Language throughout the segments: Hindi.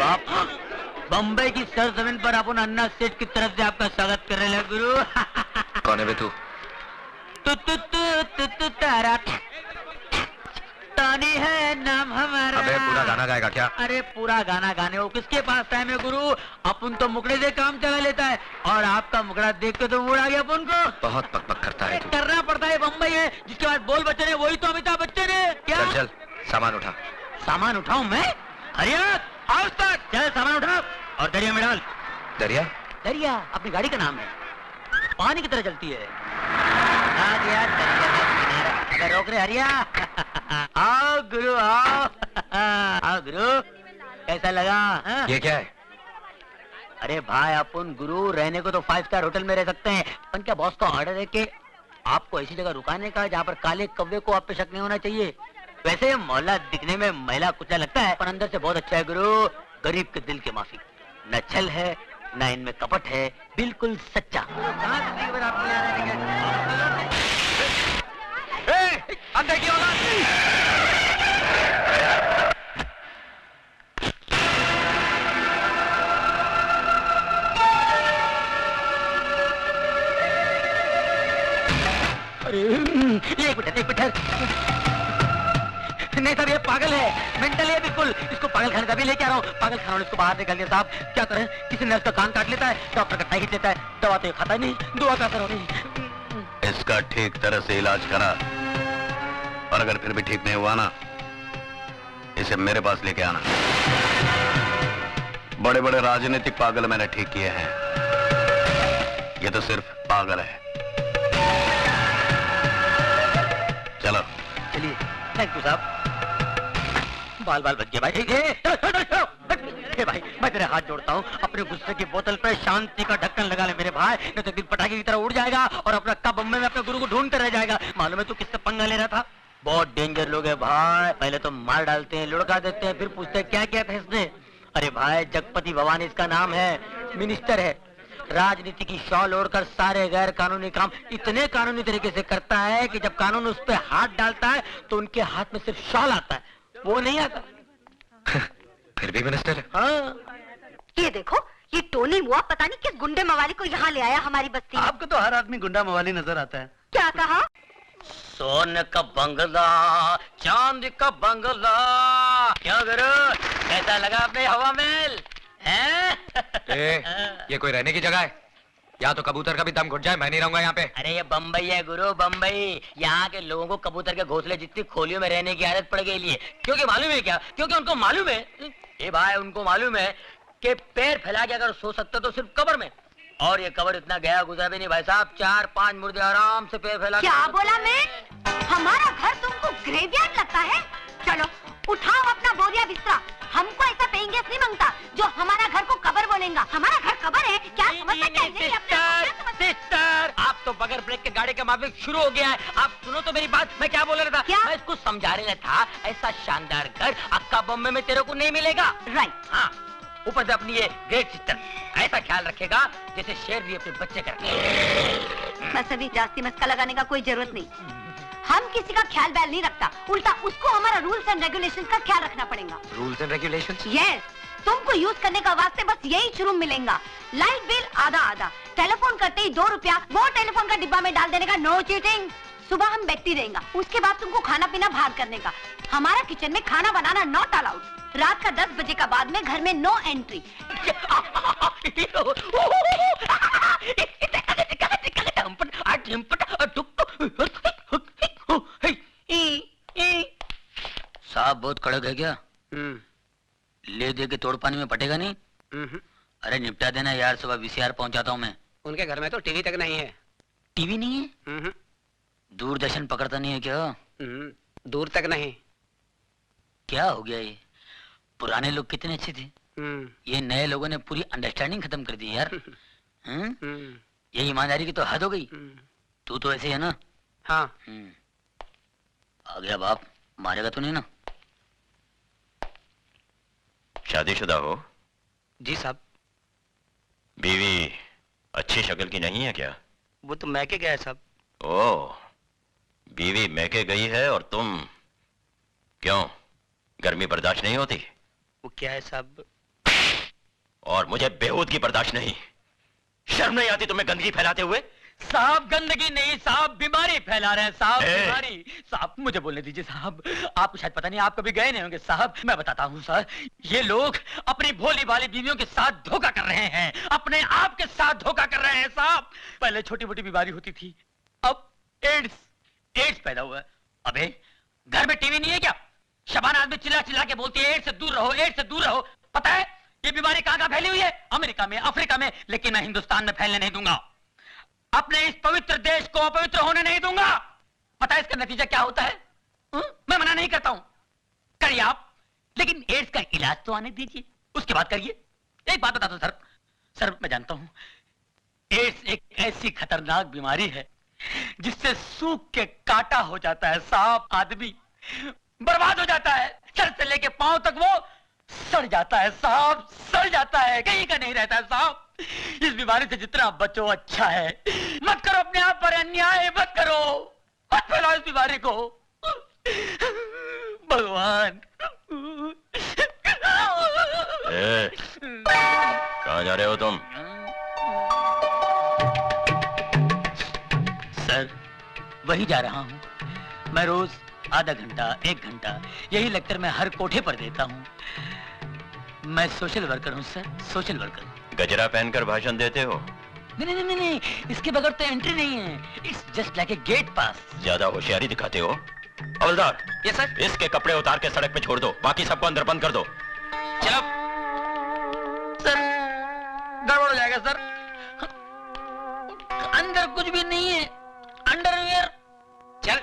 बाप, बम्बई की सरजमीन पर अपन अन्ना सेठ की तरफ से आपका स्वागत कर रहे हैं गुरु। कौन है बे तू? तारा तानी है नाम हमारा। अबे पूरा गाना गाएगा क्या? अरे पूरा गाना गाने वो किसके पास टाइम है गुरु? अपन तो मुकड़े से काम चला लेता है और आपका मुकड़ा देख के तो मूड आ गया अपन को। बहुत पक करता है तू। करना पड़ता है, बम्बई है जिसके बाद बोल बच्चन है वही तो अमिताभ बच्चन है क्या? चल चल सामान उठा। सामान उठाऊं मैं? हरिया आओ तक चल सामान उठा और दरिया में डाल। दरिया? दरिया अपनी गाड़ी का नाम है, पानी की तरह चलती है। आ गया दरिया का किनारा। अगर रोक रहे हरिया। आओ गुरु आओ। आओ गुरु, कैसा लगा हा? ये क्या है? अरे भाई अपन गुरु रहने को तो 5 स्टार होटल में रह सकते हैं, पर क्या बॉस का ऑर्डर है कि आपको ऐसी जगह रुकाने का जहाँ पर काले कव्वे को आप पे शक नहीं होना चाहिए। वैसे मोहल्ला दिखने में महिला कुचला लगता है पर अंदर से बहुत अच्छा है गुरु। गरीब के दिल के माफी, न छल है न इनमें कपट है, बिल्कुल सच्चा। अंदर की औलाद! अरे एक मिनट नहीं साहब, ये पागल है, मेंटल है बिल्कुल। इसको पागल खाने का भी लेके आ रहा हूँ। पागल खाना इसको बाहर निकाल दिया साहब। क्या करें, किसी ने उसका कान काट लेता है, डॉक्टर का खींच लेता है, दवा तो खाता नहीं, दुआ का असर हो नहीं। इसका ठीक तरह से इलाज करा और अगर फिर भी ठीक नहीं हुआ ना, इसे मेरे पास लेके आना। बड़े बड़े राजनीतिक पागल मैंने ठीक किए हैं, ये तो सिर्फ पागल है। चलो चलिए, थैंक यू साहब। बाल बाल बच गए भाई। भाई मैं तेरे हाथ जोड़ता हूँ, अपने गुस्से की बोतल पे शांति का ढक्कन लगा ले मेरे भाई, नहीं तो दिल पटाखे की तरह उड़ जाएगा और अपना कब बम्बे में अपने गुरु को ढूंढते रह जाएगा। मालूम है तू किससे पंगा ले रहा था? बहुत डेंजर लोग है भाई, पहले तो मार डालते हैं, लुढ़का देते हैं, फिर पूछते हैं क्या किया था इसने। अरे भाई जगपति भवानी इसका नाम है, मिनिस्टर है, राजनीति की शॉल ओढ़कर सारे गैर कानूनी काम इतने कानूनी तरीके से करता है कि जब कानून उस पर हाथ डालता है तो उनके हाथ में सिर्फ शॉल आता है, वो नहीं आता। फिर भी मिनिस्टर है। हाँ। ये देखो, ये टोनी मुआ पता नहीं किस गुंडे मवाली को यहाँ ले आया हमारी बस्ती में। आपको तो हर आदमी गुंडा मवाली नजर आता है। क्या कहा? सोने का बंगला, चांदी का बंगला, क्या करो, कैसा लगा अपने हवा महल? ये कोई रहने की जगह है? या तो कबूतर का भी दम घुट जाए, मैं नहीं रहूंगा यहाँ पे। अरे ये बम्बई है गुरु, बम्बई। यहाँ के लोगों को कबूतर के घोंसले जितनी खोलियों में रहने की आदत पड़ गई है। क्योंकि मालूम है क्या? क्योंकि उनको मालूम है, ये भाई उनको मालूम है कि पैर फैला के अगर सो सकते तो सिर्फ कब्र में, और ये कब्र इतना गया गुजरा भी नहीं भाई साहब। 4-5 मुर्दे आराम से पैर फैला। क्या बोला मैं? हमारा घर तुमको ग्रेवयार्ड लगता है? चलो उठाओ अपना बोरिया बिस्तरा, हमको ऐसा पेंगेस नहीं मांगता जो हमारा घर को कब्र बोलेगा। हमारा घर कब्र है क्या? समझता क्या? सिस्टर, आप तो बगैर ब्रेक के गाड़ी का माफिक शुरू हो गया है। आप सुनो तो मेरी बात, मैं क्या बोल रहा था? क्या? मैं इसको समझा रहा था, ऐसा शानदार घर अक्का बम्बे में तेरे को नहीं मिलेगा। राइट। हाँ, ऊपर से अपनी ये ग्रेट सिस्टर ऐसा ख्याल रखेगा जैसे शेर भी अपने बच्चे का रखे। बस अभी जास्ती मस्का लगाने का कोई जरूरत नहीं, हम किसी का ख्याल बैल नहीं रखता, उल्टा उसको हमारा रूल्स एंड रेगुलेशंस का ख्याल रखना पड़ेगा। Rules and regulations? यस, तुमको यूज करने का वास्ते बस यही शुरू मिलेगा। लाइट बिल आधा आधा, टेलीफोन करते ही 2 रुपया वो टेलीफोन का डिब्बा में डाल देने का, नो चीटिंग। सुबह हम बैठती रहेगा, उसके बाद तुमको खाना पीना बाहर करने का। हमारा किचन में खाना बनाना नॉट अलाउड। रात का 10 बजे का बाद में घर में नो एंट्री। साहब बहुत कड़क है क्या? ले दे के तोड़ पानी में पटेगा नहीं? अरे निपटा देना यार, सुबह VCR पहुंचाता हूँ मैं। उनके घर में तो टीवी तक नहीं है। टीवी नहीं है? दूरदर्शन पकड़ता नहीं है क्या? दूर तक नहीं। क्या हो गया ये? पुराने लोग कितने अच्छे थे, ये नए लोगों ने पूरी अंडरस्टैंडिंग खत्म कर दी यार। ये ईमानदारी की तो हद हो गई। तू तो ऐसे है ना? हाँ। आ गया बाप, मारेगा तो नहीं ना? शादीशुदा हो? जी साहब। बीवी अच्छी शक्ल की नहीं है क्या? वो तो मैके गया है साहब। ओह, बीवी मैके गई है और तुम क्यों, गर्मी बर्दाश्त नहीं होती? वो क्या है साहब, और मुझे बेहूदगी बर्दाश्त नहीं। शर्म नहीं आती तुम्हें गंदगी फैलाते हुए? साहब गंदगी नहीं साहब, बीमारी फैला रहे हैं साहब, ए! बीमारी। साहब मुझे बोलने दीजिए साहब, आपको शायद पता नहीं, आप कभी गए नहीं होंगे साहब। मैं बताता हूँ सर, ये लोग अपनी भोली भाली बीवियों के साथ धोखा कर रहे हैं, अपने आप के साथ धोखा कर रहे हैं साहब। पहले छोटी मोटी बीमारी होती थी, अब एड्स पैदा हुआ है। अबे घर में टीवी नहीं है क्या? शबाना आदमी चिल्ला चिल्ला के बोलती है एड्स से दूर रहो, एड्स से दूर रहो। पता है ये बीमारी कहाँ कहाँ फैली हुई है? अमेरिका में, अफ्रीका में, लेकिन मैं हिंदुस्तान में फैलने नहीं दूंगा। अपने इस पवित्र देश को अपवित्र होने नहीं दूंगा। पता है इसका नतीजा क्या होता है? मैं मना नहीं करता हूं, करिए आप, लेकिन एड्स का इलाज तो आने दीजिए, उसके बाद करिए। एक बात बताता हूं सर, मैं जानता हूं एड्स एक ऐसी खतरनाक बीमारी है जिससे सूख के काटा हो जाता है साहब, आदमी बर्बाद हो जाता है, सर से लेके पांव तक वो सड़ जाता है साहब, सड़ जाता है, कहीं का नहीं रहता है साहब। इस बीमारी से जितना बचो अच्छा है। मत करो अपने आप पर अन्याय, मत करो, मत फैलाओ इस बीमारी को। भगवान। कहाँ जा रहे हो तुम? सर वही जा रहा हूँ। मैं रोज आधा घंटा, 1 घंटा यही लेक्चर मैं हर कोठे पर देता हूँ। मैं सोशल वर्कर हूँ सर, सोशल वर्कर। गजरा पहनकर भाषण देते हो? नहीं, इसके बगैर तो एंट्री नहीं है। It's just like a gate pass. ज्यादा होशियारी दिखाते हो। हवलदार, ये सर, इसके कपड़े उतार के सड़क पे छोड़ दो, बाकी सबको अंदर बंद कर दो। चलो। सर गड़बड़ हो जाएगा सर, अंदर कुछ भी नहीं है, अंडरवियर। चल।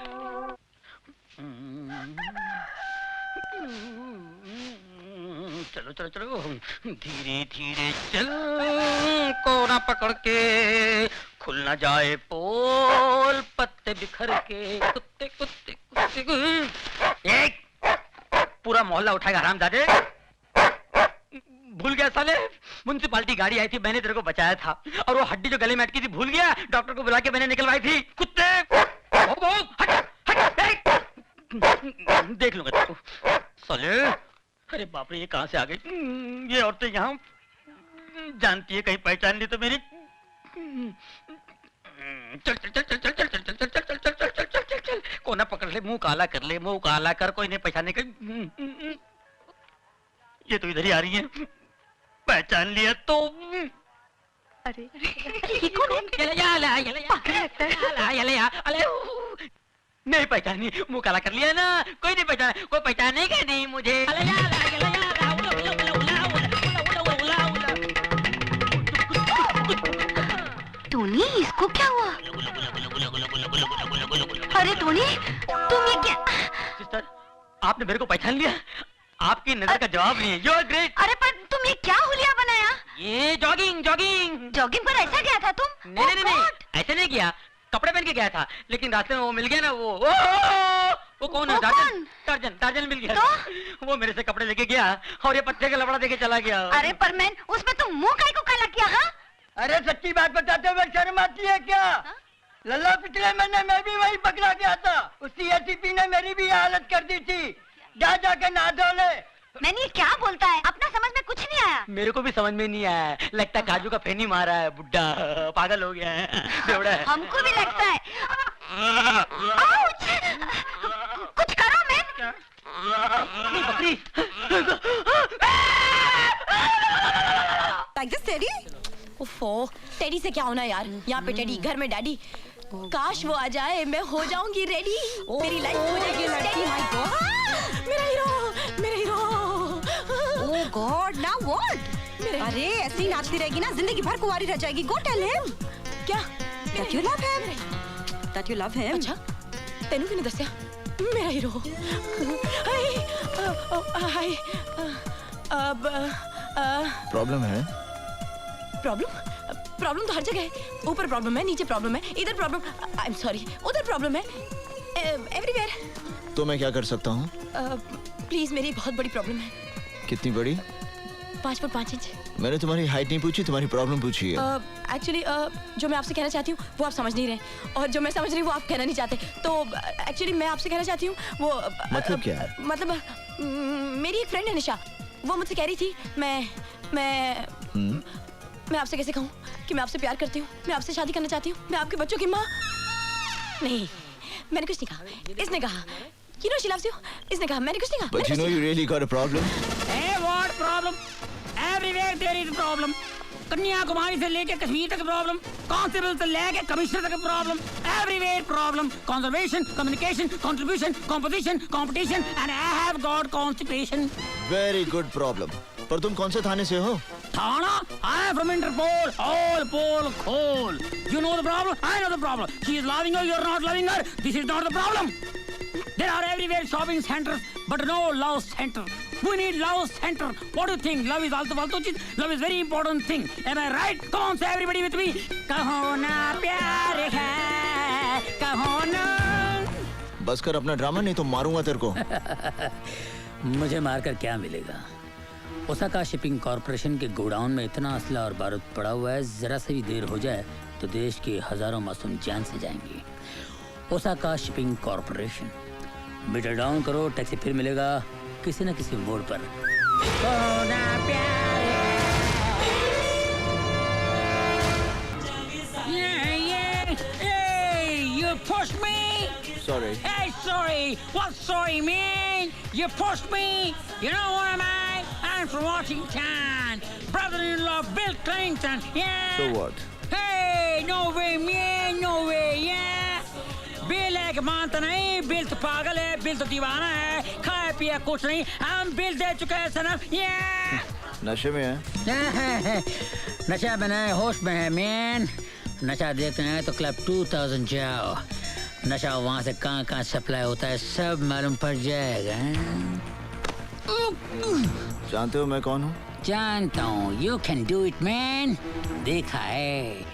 चलो चलो चलो, धीरे धीरे चल, कोना पकड़ के, खुल ना जाए पोल, पत्ते बिखर के, कुत्ते कुत्ते कुत्ते। एक पूरा मोहल्ला उठाएगा हरामजादे। भूल गया साले, म्युनिसिपालिटी गाड़ी आई थी, मैंने तेरे को बचाया था, और वो हड्डी जो गले में अटकी थी भूल गया, डॉक्टर को बुला के मैंने निकलवाई थी। कुत्ते हट, देख लूंगा तेरे को साले। अरे बाप रे, ये कहां से आ गई? ये औरतें यहाँ जानती है, कहीं पहचान ली तो मेरी। चल चल चल चल चल चल चल चल चल चल चल चल चल चल चल चल, कोना पकड़ ले, मुंह काला कर ले, मुंह काला कर, कोई नहीं पहचाने का। ये तो इधर ही आ रही है, पहचान लिया तो। अरे ये कौन है? नहीं पहचानी, मुंह काला कर लिया ना, कोई नहीं पहचाना, कोई पहचानेगा नहीं मुझे। टोनी, इसको क्या हुआ? अरे टोनी, तुम ये क्या? सिस्टर, आपने मेरे को पहचान लिया? आपकी नजर का जवाब नहीं है। You are great. अरे पर तुम ये क्या हुलिया बनाया? ये जॉगिंग जॉगिंग जॉगिंग पर ऐसा गया था तुम? नहीं, ऐसे नहीं किया, कपड़े पहन के गया था, लेकिन रास्ते में वो मिल गया ना, वो कौन है? टार्जन मिल गया तो? वो मेरे से कपड़े लेके गया और ये पत्ते का लफड़ा देके चला गया। अरे पर मैन, उसमें तुम मुंह काहे को काला किया? हाँ? अरे सच्ची बात बताते हुए शर्म आती है क्या? लल्ला पिछले महीने मैं भी वही पकड़ा गया था, उसी एसीपी ने मेरी भी हालत कर दी थी। जा जाके नहा धो ले। मैंने ये क्या बोलता है? अपना समझ में कुछ नहीं आया। मेरे को भी समझ में नहीं आया, लगता है काजू का फेनी मारा है, बुड्ढा पागल हो गया है, बेवड़ा है। हमको भी लगता है। आउच! कुछ करो मैन। बकरी। Like this, teddy? उफ़ो, टेडी से क्या होना यार? यहाँ पे टेडी, घर में डैडी। काश वो आ जाए, मैं हो जाऊंगी रेडी। मेरी लाइफ हो जाएगी लड़की। माय गॉड, मेरा हीरो, मेरा hero. Oh God, now what? अरे ऐसे ही नाचती रहेगी ना, जिंदगी भर कुंवारी रह जाएगी। Go tell him. क्या? That you love him? That you love him? अच्छा, तेनू किने दस्या? मेरा हीरो। हाय, अब प्रॉब्लम है? प्रॉब्लम तो हर जगह है। ऊपर प्रॉब्लम है, नीचे प्रॉब्लम है, इधर प्रॉब्लम, आई एम सॉरी, उधर प्रॉब्लम है, एवरीवेयर। तो मैं क्या कर सकता हूँ? प्लीज, मेरी बहुत बड़ी प्रॉब्लम है। कितनी बड़ी? 5 फुट 5 इंच। मैंने तुम्हारी हाइट नहीं पूछी, तुम्हारी प्रॉब्लम पूछी है। एक्चुअली जो मैं आपसे कहना चाहती हूँ वो आप समझ नहीं रहे, और जो मैं समझ रही हूँ वो आप कहना नहीं चाहते। तो एक्चुअली मैं आपसे कहना चाहती हूँ वो मतलब क्या है? मतलब मेरी एक फ्रेंड है निशा, वो मुझसे कह रही थी मैं मैं आपसे कैसे कहूँ कि मैं आपसे प्यार करती हूँ, मैं आपसे शादी करना चाहती हूँ, मैं आपके बच्चों की माँ। नहीं, मैंने कुछ नहीं कहा, इसने कहा। You know she loves you. इसने कहा, मैंने कुछ नहीं कहा। But you know you really got a problem. Hey, what problem? Everywhere there is a problem. Kanyakumari से लेके कश्मीर तक प्रॉब्लम, कांस्टेबल से लेके कमिश्नर तक problem, everywhere problem, conservation, communication, contribution, composition, competition and I have got constipation. Very good problem. पर तुम कौन से थाने से हो? थाना? I am from Interpol, all pole coal. You know the problem? I know the problem. She is loving you, you are not loving her. This is not the problem. There are everywhere shopping centers, but no love center. We need love center. What do you think? Love is also फालतू चीज. Love is very important thing. Am I right? Come on, say everybody with me. कहो ना प्यार है, कहो ना. बस कर अपना ड्रामा, नहीं तो मारूंगा तेरे को। मुझे मारकर क्या मिलेगा? ओसाका शिपिंग कॉर्पोरेशन के गोडाउन में इतना असला और बारूद पड़ा हुआ है, जरा से भी देर हो जाए तो देश के हजारों मासूम जान से जाएंगे। Osaka shipping corporation, meter down करो, टैक्सी फिर मिलेगा किसी न किसी मोड़ पर। You pushed me. Sorry. Hey, sorry. What sorry, man? You pushed me. You know what am I? I'm from Washington. Brother-in-law Bill Clinton. Yeah. So what? Hey, no way, man. No way, yeah. Bill है कि मानता नहीं, बिल तो पागल है, बिल तो दीवाना है, खाया पिया कुछ नहीं, हम बिल दे चुके हैं सनम। नशे में है? नशा में नहीं, होश में है मैन। नशा देते हैं तो क्लब 2000 जाओ, नशा वहाँ से कहाँ सप्लाई होता है सब मालूम पड़ जाएगा। जानते हो मैं कौन हूँ? जानता हूँ, you can do it man, देखा है,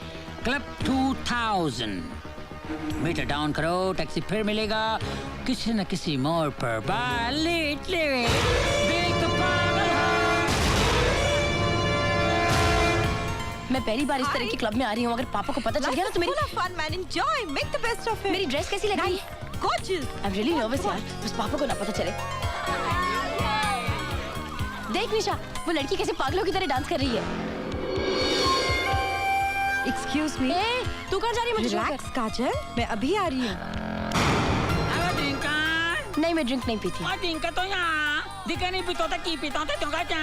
क्लब 2000। मीटर डाउन करो, टैक्सी फिर मिलेगा किसी न किसी मोड़ पर। मैं पहली बार इस तरह की क्लब में आ रही हूँ, अगर पापा को पता चल गया ना तो मेरी fun man, enjoy, make the best of it. मेरी ड्रेस कैसी लग रही है? Gorgeous. I'm really nervous यार, बस पापा को ना पता चले। देख निशा, वो लड़की कैसे पागलों की तरह डांस कर रही है। Excuse me. ए, तू कहाँ जा रही है? मुझे Relax, काजल, मैं अभी आ रही हूँ। नहीं, मैं ड्रिंक नहीं पीती। तो यहाँ दिखा नहीं पीता था की पीता था तुम क्या?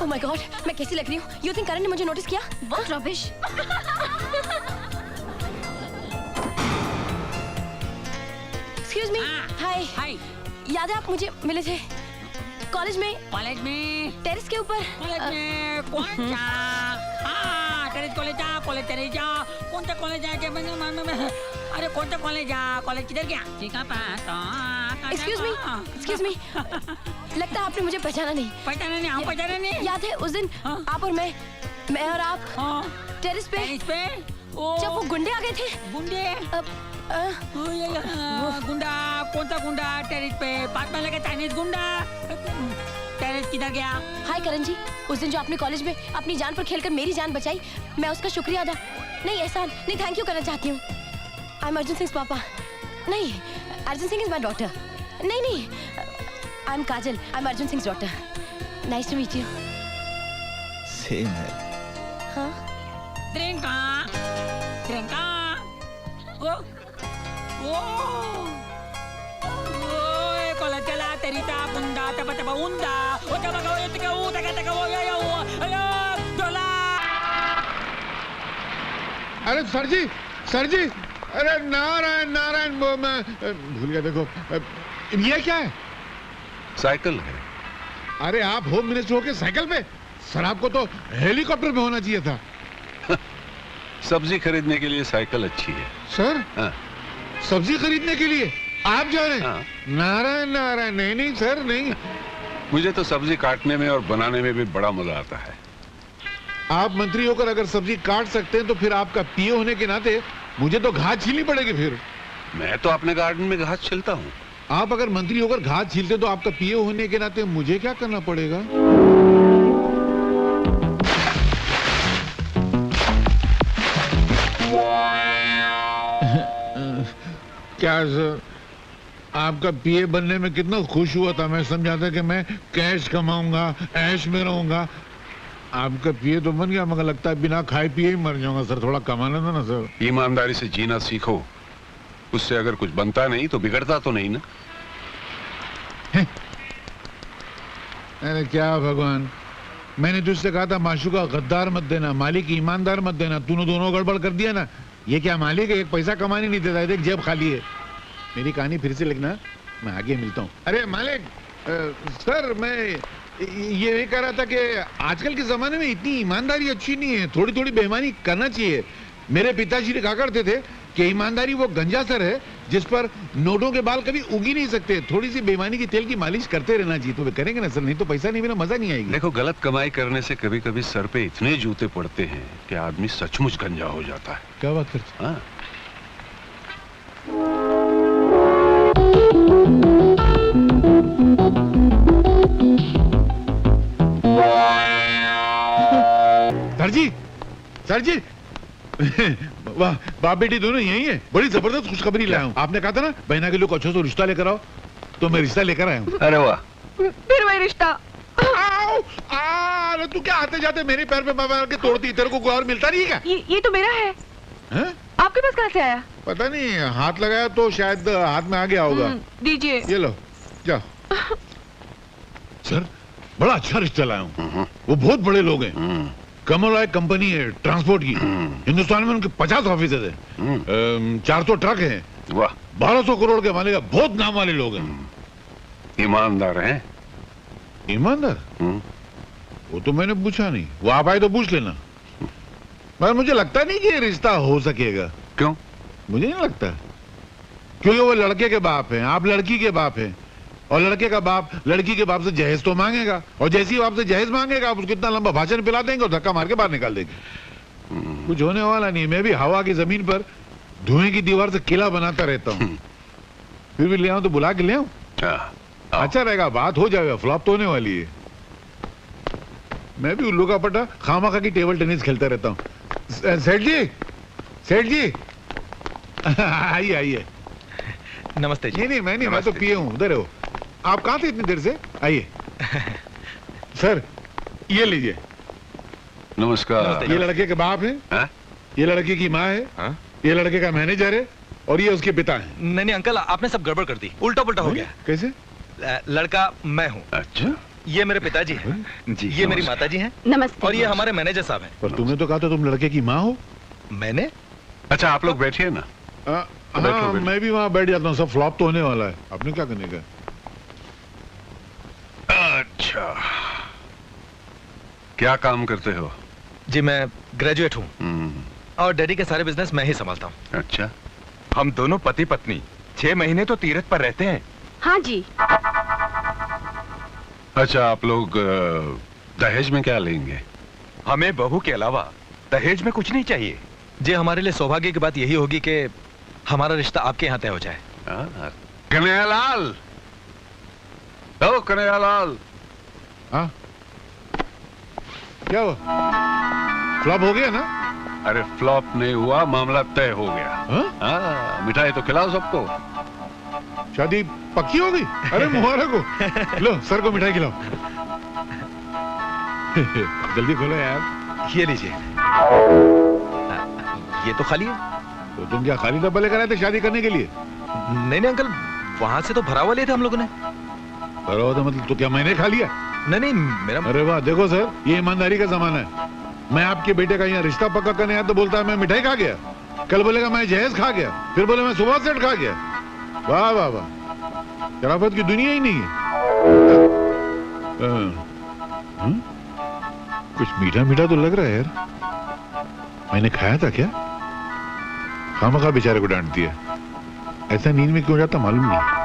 Oh my God, मैं कैसी लग रही हूँ? You think करण ने मुझे नोटिस किया? What rubbish? Excuse me. Hi. Hi. याद है आप मुझे मिले थे कॉलेज में? टेरेस के ऊपर? कौन सा? टेरेस कॉलेज जा, कौन सा कॉलेज है? अरे कौन सा कॉलेज किधर गया? Excuse me. लगता है आपने मुझे पहचाना नहीं। हम पहचाना नहीं। याद है उस दिन आप और मैं और आप टेरेस पे जब वो गुंडे आ गए थे। गुंडे? गुंडा? कौन सा गुंडा? टेरेस पे पास में लगे चाइनीज गुंडा। टेरेस किधर गया? हाय करण जी, उस दिन जो आपने कॉलेज में अपनी जान पर खेलकर मेरी जान बचाई, मैं उसका शुक्रिया अदा नहीं, एहसान नहीं, थैंक यू करना चाहती हूँ। आई एम अर्जुन सिंह पापा। नहीं, Arjun Singh is my daughter. नहीं, I am Kajal, I am Arjun Singh daughter. Nice to meet you. Same है। हाँ? Drinka. Kalau jala terita bunda tapa unda. O tapa kau itu kau taka wo ya wo. Ayo dola. अरे सर जी, अरे नारायण वो मैं भूल गया। देखो ये क्या है? साइकिल है। अरे आप होम मिनिस्टर होके साइकिल पे? सर आपको तो हेलीकॉप्टर में होना चाहिए था। सब्जी खरीदने के लिए साइकिल अच्छी है। सर? हाँ। सब्जी खरीदने के लिए आप जा रहे हैं? हाँ। नारायण नहीं सर नहीं। मुझे तो सब्जी काटने में और बनाने में भी बड़ा मजा आता है। आप मंत्री होकर अगर सब्जी काट सकते हैं तो फिर आपका पीए होने के नाते मुझे तो घास छीलनी पड़ेगी। फिर मैं तो अपने गार्डन में घास छिलता हूँ। आप अगर मंत्री होकर घास छीलते तो आपका पीए होने के नाते मुझे क्या करना पड़ेगा? क्या सर? आपका पीए बनने में कितना खुश हुआ था। मैं समझा था कि मैं कैश कमाऊंगा, ऐश में रहूंगा। आपका पीए तो बन गया, मगर लगता है बिना खाए पिए ही मर जाऊंगा सर। थोड़ा कमाना था ना सर। ईमानदारी से जीना सीखो, उससे अगर कुछ बनता नहीं तो बिगड़ता तो नहीं ना। अरे क्या भगवान, मैंने तुझसे कहा था माशूका गद्दार मत देना, मालिक ईमानदार मत देना। तूने दोनों गड़बड़ कर दिया ना। ये क्या मालिक है, एक पैसा कमाने नहीं देता, देख जेब खाली है। मेरी कहानी फिर से लिखना, मैं आगे मिलता हूँ। अरे मालिक, सर मैं ये नहीं कह रहा था कि आजकल के जमाने में इतनी ईमानदारी अच्छी नहीं है, थोड़ी थोड़ी बेईमानी करना चाहिए। मेरे पिताजी ने कहा करते थे कि ईमानदारी वो गंजा सर है जिस पर नोटों के बाल कभी उग ही नहीं सकते। थोड़ी सी बेईमानी की तेल की मालिश करते रहना चाहिए। तो वे करेंगे ना सर, नहीं तो पैसा नहीं मिला मजा नहीं आएगी। देखो, गलत कमाई करने से कभी कभी सर पे इतने जूते पड़ते हैं कि आदमी सचमुच गंजा हो जाता है। क्या बात करते? हाँ। सर जी वाह, बाप बेटी दोनों यही है। बड़ी जबरदस्त खुशखबरी लाया हूँ। आपने कहा था ना बहना के लोग अच्छा सा रिश्ता लेकर आओ, तो मैं रिश्ता लेकर आया हूँ। अरे वाह, फिर वही रिश्ता। अरे तू क्या आते जाते मेरे पैर पे मार के तोड़ती? तेरे को कोई और मिलता नहीं है क्या? ये तो मेरा है। आपके पास कहाँ से आया? पता नहीं, हाथ लगाया तो शायद हाथ में आ गया होगा। दीजिए। ये लो, जाओ। सर, बड़ा अच्छा रिश्ता लाया हूँ। वो बहुत बड़े लोग हैं। कमल रॉय कंपनी है ट्रांसपोर्ट की। हिंदुस्तान में उनके 50 ऑफिस है, 400 ट्रक हैं। वाह, 1200 करोड़ के मालिक, बहुत नाम वाले लोग हैं। ईमानदार हैं? ईमानदार? वो तो मैंने पूछा नहीं, वो आप आए तो पूछ लेना। मगर मुझे लगता नहीं कि ये रिश्ता हो सकेगा। क्यों? मुझे नहीं लगता, क्योंकि वो लड़के के बाप हैं, आप लड़की के बाप हैं, और लड़के का बाप लड़की के बाप से जहेज तो मांगेगा, और जैसे ही बाप से जहेज मांगेगा आप उसको इतना लंबा भाषण पिला देंगे और धक्का मार के बाहर निकाल देंगे। कुछ होने वाला नहीं। मैं भी हवा की जमीन पर धुएं की दीवार से किला बनाता रहता हूँ। फिर भी ले आऊं तो बुला के ले आऊं? अच्छा रहेगा, बात हो जाएगा। फ्लॉप तो होने वाली है। मैं भी उल्लू का पट्टा खामा खा की टेबल टेनिस खेलता रहता हूँ। सेठ जी, सेठ जी आइए आइए। नमस्ते जी। नहीं, मैं तो पिए हूँ। उधर हो। आप कहाँ थे इतनी देर से? आइए। सर, ये लीजिए। नमस्कार। ये लड़के के बाप है, ये लड़के की माँ है, ये लड़के का मैनेजर है, और ये उसके पिता है। नहीं अंकल, आपने सब गड़बड़ कर दी, उल्टा पुल्टा हो गया। कैसे? लड़का मैं हूँ। अच्छा। ये मेरे पिताजी हैं जी, ये मेरी माताजी हैं। नमस्ते। और ये हमारे मैनेजर साहब हैं। पर तुमने तो कहा था तुम लड़के की माँ हो। मैंने? अच्छा, आप लोग बैठिए ना। हाँ, मैं भी वहाँ बैठ जाता हूँ। सब फ्लॉप तो होने वाला है। आपने क्या करने का? अच्छा, क्या काम करते हो? जी मैं ग्रेजुएट हूँ, और डैडी के सारे बिजनेस मैं ही संभालता हूँ। अच्छा। हम दोनों पति पत्नी 6 महीने तो तीरथ पर रहते हैं। हाँ जी। अच्छा, आप लोग दहेज में क्या लेंगे? हमें बहू के अलावा दहेज में कुछ नहीं चाहिए। जी, हमारे लिए सौभाग्य की बात यही होगी कि हमारा रिश्ता आपके यहाँ तय हो जाए। कन्हैयालाल, ओ कन्हैयालाल। हाँ, क्या हुआ? फ्लॉप हो गया ना? अरे फ्लॉप नहीं हुआ, मामला तय हो गया। हाँ, मिठाई तो खिलाओ सबको। शादी पक्की हो गई? अरे मुबारक हो। लो, सर को मिठाई खिलाओ। जल्दी खोलो यार। ये लीजिए। ये तो खाली है। तो तुम क्या खाली डब्बा लेकर आए थे शादी करने के लिए? नहीं अंकल, वहां से तो भरा हुआ लिए थे हम लोगों ने। भरा हुआ तो मतलब तो क्या मैंने खा लिया? नहीं, मेरा। अरे वाह, देखो सर, ये ईमानदारी का जमाना है। मैं आपके बेटे का यहाँ रिश्ता पक्का करने आया तो बोलता है मैं मिठाई खा गया, कल बोलेगा मैं जहेज खा गया, फिर बोले मैं सुबह सेट खा गया। वाह वाह वाह, शराफत की दुनिया ही नहीं है। कुछ मीठा मीठा तो लग रहा है यार। मैंने खाया था क्या? खामखा बेचारे को डांट दिया। ऐसा नींद में क्यों जाता मालूम नहीं।